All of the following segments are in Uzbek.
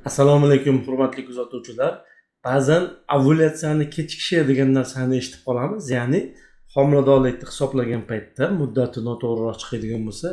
Assalomu alaykum, hurmatli kuzatuvchilar. Ba'zan ovulyatsiyani kechikishi degan narsani eshitib qolamiz. Ya'ni homiladorlikni hisoblagan paytda muddati noto'g'riroq chiqadigan bo'lsa,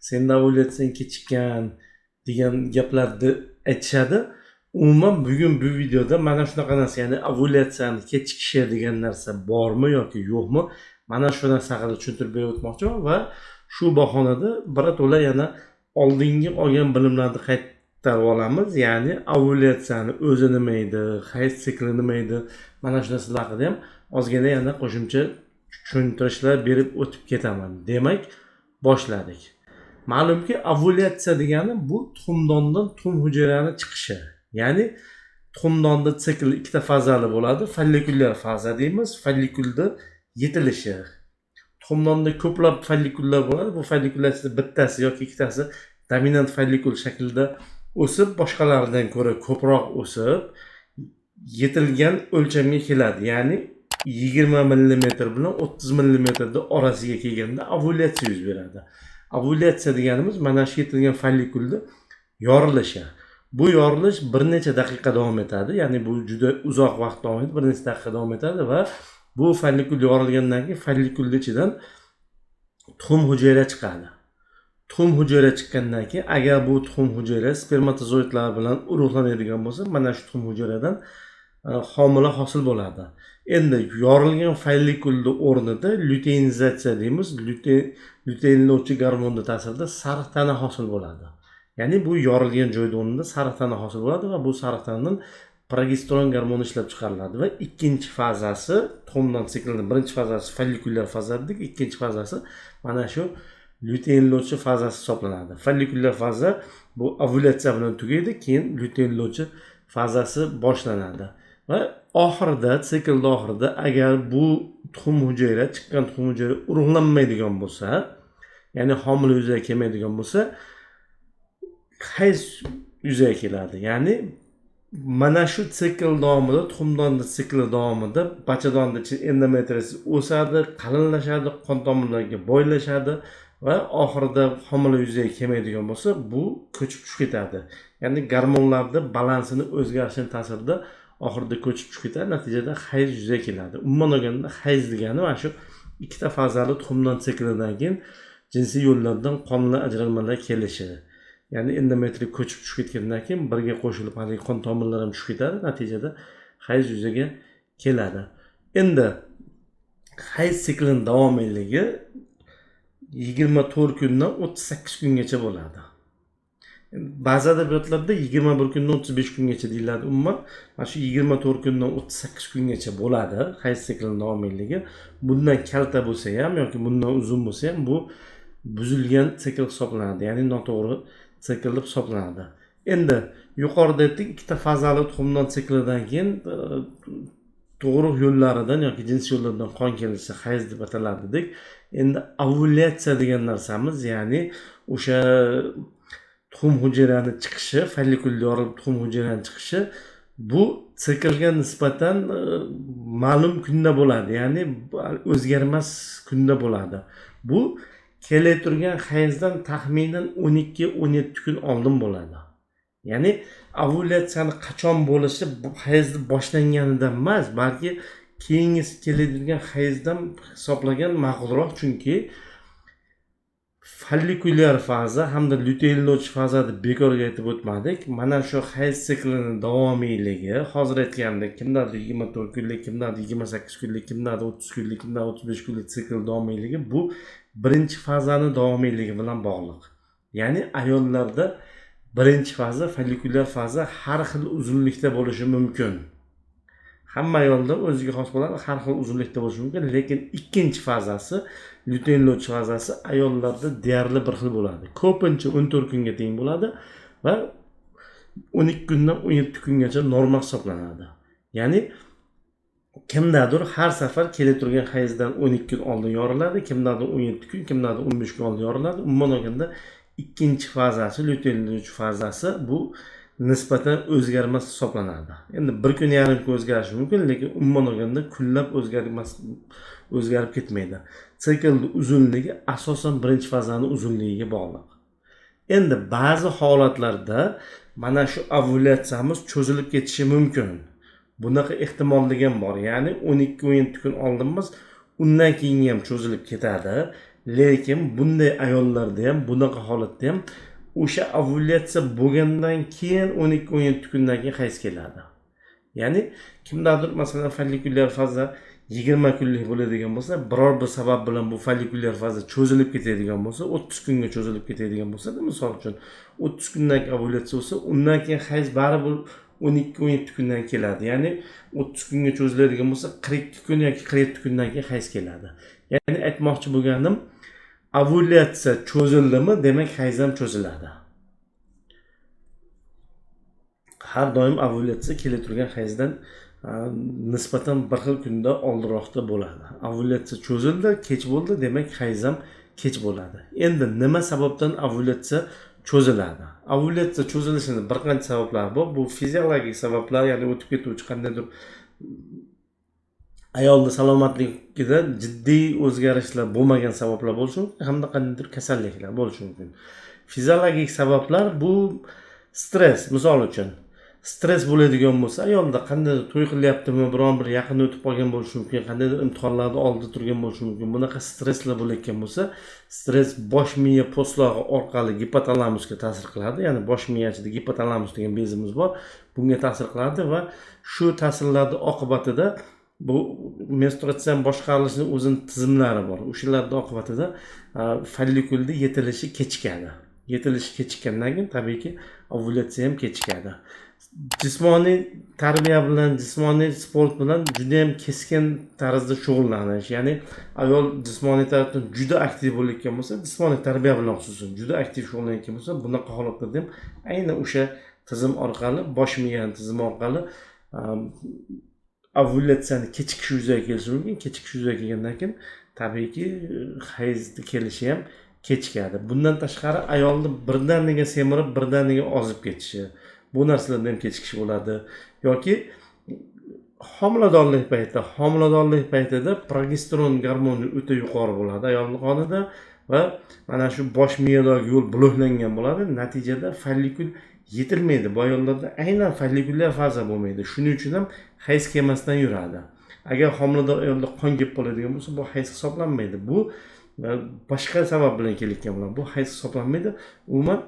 senda ovulyatsiyang kechikkan degan gaplarni aytishadi. Umuman bugun bu videoda mana shunaqa narsa, ya'ni ovulyatsiyani kechikishi degan narsa bormi yoki yo'qmi? Mana shu narsa haqida tushuntirib berib o'tmoqchiman va shu bahonada birato'la yana oldingi olgan bilimlarni qaytarib olamiz. Ya'ni ovulyatsiyani o'zi nima edi, hayz sikli nima edi, mana shu narsalar haqida ham ozgina yana qo'shimcha tushuntirishlar berib o'tib ketaman. Demak, boshladik. Ma'lumki, ovulyatsiya degani bu tuxumdondan tuxum hujayrani chiqishi. Ya'ni tuxumdonda sikl ikkita fazali bo'ladi. Follikullar faza deymiz, follikulda yetilishi. Tuxumdonda ko'plab follikullar bo'ladi. Bu follikullar bittasi yoki ikkitasi dominant follikul shaklida o'sib, boshqalaridan ko'ra ko'proq o'sib, yetilgan o'lchamga keladi. Ya'ni 20 mm bilan 30 mm orasiga kelganda ovulyatsiya yuz beradi. Ovulyatsiya deganimiz mana shu yetilgan follikulda yorilishi. Bu yorilish bir necha daqiqa davom etadi. Ya'ni bu juda uzoq vaqt davom etadi, bir necha daqiqa davom etadi va bu follikul yorilgandan keyin follikulning ichidan tuxum hujayra chiqadi. Tuxum hujayra chiqqandan keyin agar bu tuxum hujayra spermatozoidlar bilan urug'lanadigan bo'lsa, mana shu tuxum hujayradan homila hosil bo'ladi. Endi yorilgan follikulni o'rnida luteinizatsiya deymiz, luteinlovchi gormonning ta'sirida sariq tana hosil bo'ladi. Ya'ni bu yorilgan joyda o'rnida sariq tana hosil bo'ladi va bu sariq tanadan progesteron gormoni ishlab chiqariladi va ikkinchi fazasi tuxumdan siklning birinchi fazasi follikullar faza dedik, ikkinchi fazasi mana shu luteinlovchi fazasi hisoblanadi. Follikullar faza bu ovulyatsiya bilan tugaydi, keyin luteinlovchi fazasi boshlanadi. Va oxirida, siklning oxirida agar bu tuxum hujayra, chiqqan tuxum hujayra urug'lanmaydigan bo'lsa, ya'ni homila yuzaga kelmaydigan bo'lsa, hayz yuzaga keladi. Ya'ni mana shu sikl davomida, tuxumdonni sikli davomida bachadonni endometriyasi o'sadi, qalinlashadi, qon tomirlariga boylashadi va oxirida homila yuzaga kelmaydigan bo'lsa, bu ko'chib tushib ketadi. Ya'ni gormonlarning balansini o'zgarishining ta'sirida oxirida ko'chib tushib ketadi, natijada hayz yuzaga keladi. Umuman olganda hayz degani mana shu ikkita fazali tuxumdan siklidan keyin jinsiy yo'llardan qonli ajralmalar kelishi. Ya'ni endometriy ko'chib tushib ketgandan keyin birga qo'shilib haligi qon tomirlari ham tushib ketadi, natijada hayz yuzaga keladi. Endi hayz siklining davomiyligi 24 kundan 38 kungacha bo'ladi. Ba'zi adabiyotlarda 21 kundan 35 kungacha deyiladi. Umuman mana shu 24 kundan 38 kungacha bo'ladi hayz siklining davomiyligi. Bundan kalta bo'lsa ham yoki bundan uzun bo'lsa ham bu buzilgan sikl hisoblanadi, ya'ni noto'g'ri sikl deb hisoblanadi. Endi yuqorida aytdik, ikkita fazali tuxumdan siklidan keyin tug'ruq yo'llaridan yoki jinsiy yo'llardan qon kelishi hayz deb ataladi dedik. Endi ovulyatsiya degan narsamiz, ya'ni o'sha tuxum hujayrani chiqishi, follikul yorilib tuxum hujayrani chiqishi bu siklga nisbatan ma'lum kunda bo'ladi, ya'ni o'zgarmas kunda bo'ladi. Bu kelaturgan hayzdan taxminan 12-17 kun oldin bo'ladi. Ya'ni ovulyatsiyani qachon bo'lishi bu hayzni boshlanganidan emas, balki keyingi keladigan hayzdan hisoblagan ma'qulroq, chunki follikulyar faza hamda luteinlovchi fazani bekorga aytib o'tmadik. Mana shu hayz siklining davomiyligi, hozir aytgandek, kimlardir 24 kunlik, kimlardir 28 kunlik, kimlardir 30 kunlik, kimlardir 35 kunlik sikl davomiyligi bu birinchi fazani davomiyligi bilan bog'liq. Ya'ni ayollarda birinchi faza, follikulyar faza har xil uzunlikda bo'lishi mumkin. Hamma ayolda o'ziga xos bo'ladi, har xil uzunlikda bo'lishi mumkin, lekin ikkinchi fazasi, luteinlovchi fazasi ayollarda deyarli bir xil bo'ladi. Ko'pincha 14 kunga teng bo'ladi va 12 kundan 17 kungacha normal hisoblanadi. Ya'ni kimdadir har safar kelaturgan hayzdan 12 kun oldin yoriladi, kimdadir 17 kun, kimdadir 15 kun oldin yoriladi. Umuman olganda ikkinchi fazasi, luteinlovchi fazasi bu nisbatan o'zgarmas hisoblanadi. Endi bir kun yarim kun o'zgarishi mumkin, lekin umuman olganda kunlab o'zgarib ketmaydi. Siklning uzunligi asosan birinchi fazaning uzunligiga bog'liq. Endi ba'zi holatlarda mana shu ovulyatsiyamiz cho'zilib ketishi mumkin. Bunaqa ehtimollik ham bor. Ya'ni 12-17 kun oldinmiz, undan keyin ham cho'zilib ketadi. Lekin bunday ayollarda ham, bunaqa holatda ham o'sha ovulyatsiya bo'lgandan keyin 12-17 kundan keyin hayz keladi. Ya'ni kimdadir masalan follikulyar faza 20 kunlik bo'ladigan bo'lsa, biror bir sabab bilan bu follikulyar faza cho'zilib ketadigan bo'lsa, 30 kunga cho'zilib ketadigan bo'lsa, misol uchun 30 kundan ovulyatsiya bo'lsa, undan keyin hayz baribir 12-17 kundan keladi. Ya'ni 30 kunga cho'ziladigan bo'lsa, 42 kun yoki 47 kundan keyin hayz keladi. Ya'ni aytmoqchi bo'lganim, ovulyatsiya cho'zildimi, demak hayz ham cho'ziladi. Har doim ovulyatsiya kela turgan hayzdan nisbatan bir xil kunda oldinroqda bo'ladi. Ovulyatsiya cho'zildi, kech bo'ldi, demak hayz ham kech bo'ladi. Endi nima sababdan ovulyatsiya cho'ziladi? Ovulyatsiya cho'zilishining bir qancha sabablari bor. Bu fiziologik sabablar, ya'ni o'tib ketuvchi qandaydir ayolning salomatligida jiddiy o'zgarishlar bo'lmagan sabablar bo'lishi mumkin, hamda qandaydir kasalliklar bo'lishi mumkin. Fiziologik sabablar bu stress, misol uchun stress bo'ladigan bo'lsa, ayolda qandaydir to'y qilyaptimi, biron bir yaqin o'tib qolgan bo'lishi mumkin, qandaydir imtihonlarda oldida turgan bo'lishi mumkin. Bunaqa stresslar bo'layotgan bo'lsa, stress bosh miya po'stlog'i orqali gipotalamusga ta'sir qiladi. Ya'ni bosh miya ichida gipotalamus degan bezimiz bor. Bunga ta'sir qiladi va shu ta'sirlarning oqibatida bu menstruatsiya boshqarilishining o'zining tizimlari bor. O'shalarning oqibatida follikulda yetilishi kechikadi. Yetilishi kechikkandan keyin tabiiyki ovulyatsiya ham kechikadi. Jismoniy tarbiya bilan, jismoniy sport bilan juda ham keskin tarzda shug'ullanish, ya'ni ayol jismoniy tarafdan juda aktiv bo'layotgan bo'lsa, jismoniy tarbiya bilan xususan juda aktiv shug'ullanayotgan bo'lsa, bunaqa holatlarda ham aynan o'sha tizim orqali, bosh miyaning tizimi orqali ovulyatsiyani kechikish yuzaga kelishi mumkin. Kechikish yuzaga kelgandan keyin tabiiyki hayzni kelishi ham kechikadi. Bundan tashqari ayolni birdaniga semirib, birdaniga ozib ketishi, bu narsalarda ham kechikish bo'ladi. Yoki homiladorlik paytida progesteron gormoni o'ta yuqori bo'ladi ayolning qonida va mana shu bosh miyadagi yo'l bloklangan bo'ladi. Natijada follikul yetilmaydi. Bu ayollarda aynan follikulyar faza bo'lmaydi. Shuning uchun ham hayz kelmasdan yuradi. Agar homilador ayolda qon kelib qoladigan bo'lsa, bu hayz hisoblanmaydi. Bu boshqa sabab bilan kelayotgan bo'ladi. Bu hayz hisoblanmaydi. Umuman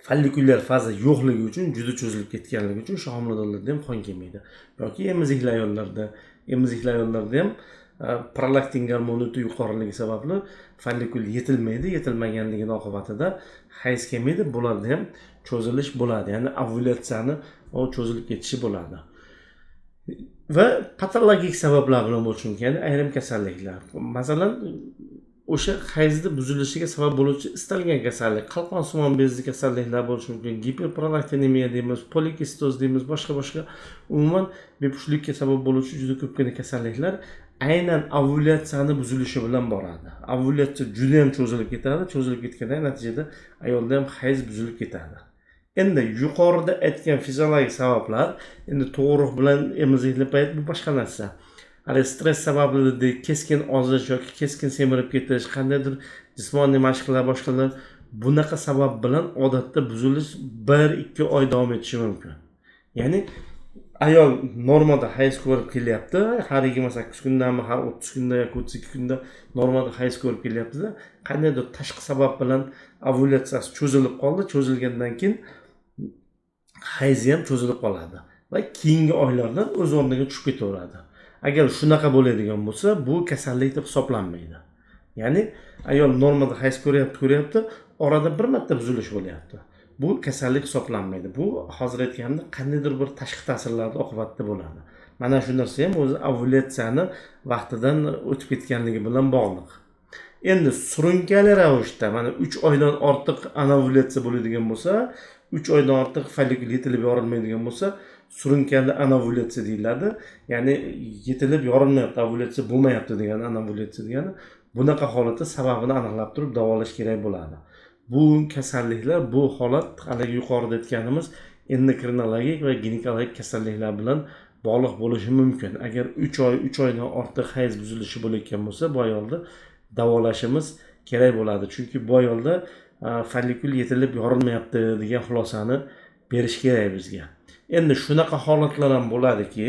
follikulyar faza yo'qligi uchun, juda cho'zilib ketganligi uchun shu homiladorlarda ham qon kelmaydi. Yoki emizikli ayollarda ham prolaktin gormoni yuqoriligi sababli follikul yetilmaydi. Yetilmaganligining oqibatida hayz kelmaydi. Bularda ham cho'zilish bo'ladi. Ya'ni ovulyatsiyani cho'zilib ketishi bo'ladi. Va patologik sabablar bilan bo'lishi mumkin. Ya'ni ayrim kasalliklar. Masalan, o'sha hayzni buzilishiga sabab bo'luvchi istalgan kasallik, qalqonsimon bezli kasalliklar bo'lishi mumkin, giperprolaktinemiya deymiz, polikistoz deymiz, boshqa umuman bepushtlikka sabab bo'luvchi juda ko'pgina kasalliklar aynan ovulyatsiyani buzilishi bilan boradi. Ovulyatsiya juda ham cho'zilib ketadi. Cho'zilib ketgandan natijada ayolda ham hayz buzilib ketadi. Endi yuqorida aytgan fiziologik sabablar, endi tug'ruq bilan emizikli payt bu boshqa narsa. Stress sababli keskin ozish yoki keskin semirib ketish, qandaydir jismoniy mashqlar, boshqalar, bunaqa sabab bilan odatda buzilish 1-2 oy davom etishi mumkin. Ya'ni ayol normada hayz ko'rib kelyapti, har 28 kundami, har 30 kunda yoki 32 kunda normada hayz ko'rib kelyapti-da, qandaydir tashqi sabab bilan ovulyatsiyasi cho'zilib qoldi, cho'zilgandan keyin hayzi ham cho'zilib qoladi va keyingi oylardan o'z o'rniga tushib ketaveradi. Agar shunaqa bo'ladigan bo'lsa, bu kasallik deb hisoblanmaydi. Ya'ni ayol normada hayz ko'ryapti, orada bir marta buzilish bo'lyapti. Bu kasallik hisoblanmaydi. Bu hozir aytganimdek qandaydir bir tashqi ta'sirlarning oqibatida bo'ladi. Mana shu narsa ham o'zi ovulyatsiyani vaqtidan o'tib ketganligi bilan bog'liq. Endi surunkali ravishda mana 3 oydan ortiq anovulyatsiya bo'ladigan bo'lsa, 3 oydan ortiq follikul yetilib yorilmaydigan bo'lsa, surunkali anovulyatsiya deyiladi. Ya'ni yetilib yorilmayapti, ovulyatsiya bo'lmayapti degani anovulyatsiya degani. Bunaqa holatda sababini aniqlab turib davolash kerak bo'ladi. Bu kasalliklar, bu holat hali yuqorida aytganimiz endokrinologik va ginekologik kasalliklar bilan bog'liq bo'lishi mumkin. Agar 3 oydan ortiq hayz buzilishi bo'layotgan bo'lsa, bu ayolda davolashimiz kerak bo'ladi. Chunki bu ayolda follikul yetilib yorilmayapti degan xulosani berish kerak bizga. Endi shunaqa holatlar ham bo'ladiki,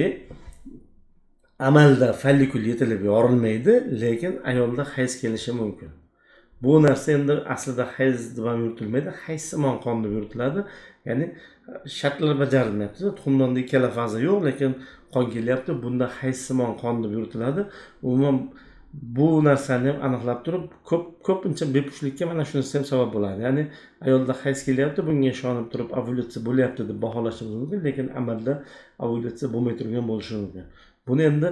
amalda follikul yetilib yorilmaydi, lekin ayolda hayz kelishi mumkin. Bu narsa endi aslida hayz deb ham yuritilmaydi, hayzsimon qon deb yuritiladi. Ya'ni shartlar bajarilmayapti. Tuxumdonda ikkala faza yo'q, lekin qon kelyapti. Bunda hayzsimon qon deb yuritiladi. Umuman bu narsani ham aniqlab turib, ko'pincha bepushtlikka mana shunisi ham sabab bo'ladi. Ya'ni ayolda hayz kelyapti, bunga ishonib turib ovulyatsiya bo'lyapti deb baholashimiz mumkin, lekin amalda ovulyatsiya bo'lmay turgan bo'lishi mumkin. Buni endi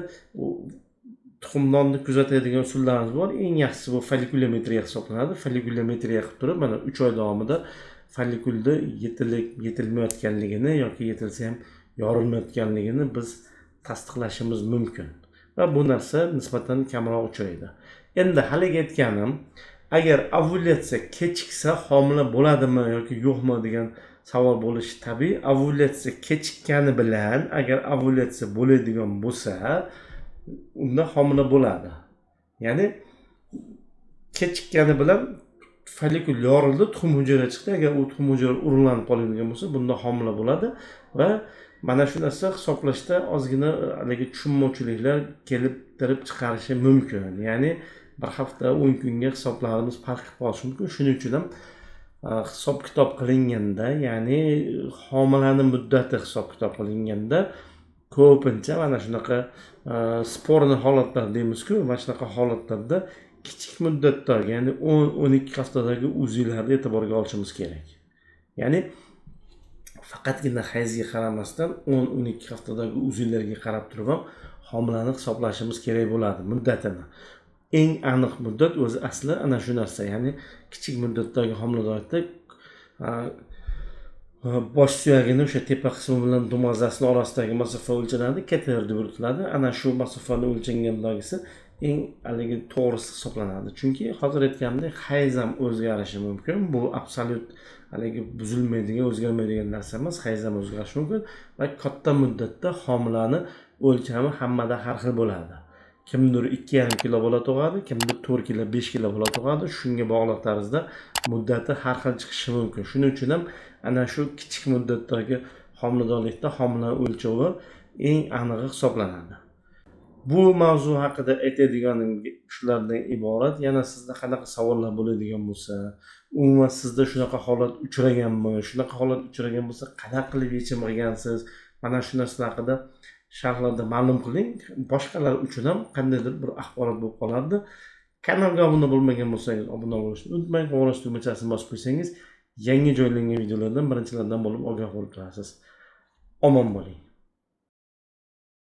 tuxumdonni kuzatadigan usullarimiz bor. Eng yaxshisi bu follikulometriya hisoblanadi. Follikulometriya qilib turib, mana 3 oy davomida follikulda yetilmayotganligini yoki yetilsa ham yorilmayotganligini biz tasdiqlashimiz mumkin. Va bu narsa nisbatan kamroq uchraydi. Endi haligi aytganim, agar ovulyatsiya kechiksa homila bo'ladimi yoki yo'qmi degan savol bo'lishi tabiiy. Ovulyatsiya kechikkani bilan agar ovulyatsiya bo'ladigan bo'lsa, unda homila bo'ladi. Ya'ni kechikkani bilan follikul yorildi, tuxum hujayra chiqdi. Agar u tuxum hujayra urug'lanib qoladigan bo'lsa, bunda homila bo'ladi va mana shu narsa hisoblashda ozgina haligi tushunmovchiliklar kelib chiqarishi mumkin. Ya'ni bir hafta 10 kunga hisoblarimiz farq qilib qolishi mumkin. Shuning uchun ham hisob-kitob qilinganda, ya'ni homilani muddati hisob-kitob qilinganda ko'pincha mana shunaqa sporni holatlar deymiz-ku, mana shunaqa holatlarda kichik muddatdagi, ya'ni 10-12 haftadagi uzilarni e'tiborga olishimiz kerak. Ya'ni faqatgina hayzga qaramasdan 10-12 haftadagi uzilarga qarab turib ham homilani hisoblashimiz kerak bo'ladi muddatini. Eng aniq muddat o'zi asli ana shu narsa, ya'ni kichik muddatdagi homiladorlikda bosh suyagini o'sha tepa qismi bilan dumazasini orasidagi masofa o'lchanadi, kater deb yuritiladi. Ana shu masofani o'lchangandagisi eng haligi to'g'risi hisoblanadi. Chunki hozir aytganimdek, hayz ham o'zgarishi mumkin. Bu absolyut haligi buzilmaydigan, o'zgarmaydigan narsa emas. Hayz ham o'zgarishi mumkin va katta muddatda homilani o'lchami hammada har xil bo'ladi. Kimdir 2,5 kilo bola tug'adi, kimdir 4 kilo, 5 kilo bola tug'adi. Shunga bog'liq tarzda muddati har xil chiqishi mumkin. Shuning uchun ham ana shu kichik muddatdagi homiladorlikda homila o'lchovi eng anig'i hisoblanadi. Bu mavzu haqida aytadiganim shulardan iborat. Yana sizda qanaqa savollar bo'ladigan bo'lsa, umuman sizda shunaqa holat uchraganmi? Shunaqa holat uchragan bo'lsa, qanaqa qilib yechim qilgansiz? Mana shu narsalar haqida sharhlarda ma'lum qiling. Boshqalar uchun ham qandaydir bir axborot bo'lib qolardi. Kanalga obuna bo'lmagan bo'lsangiz, obuna bo'lishni unutmang. Qo'ng'iroq tugmachasini bosib qo'ysangiz, yangi joylangan videolardan birinchilardan bo'lib ogoh bo'lib turasiz. Omon bo'ling.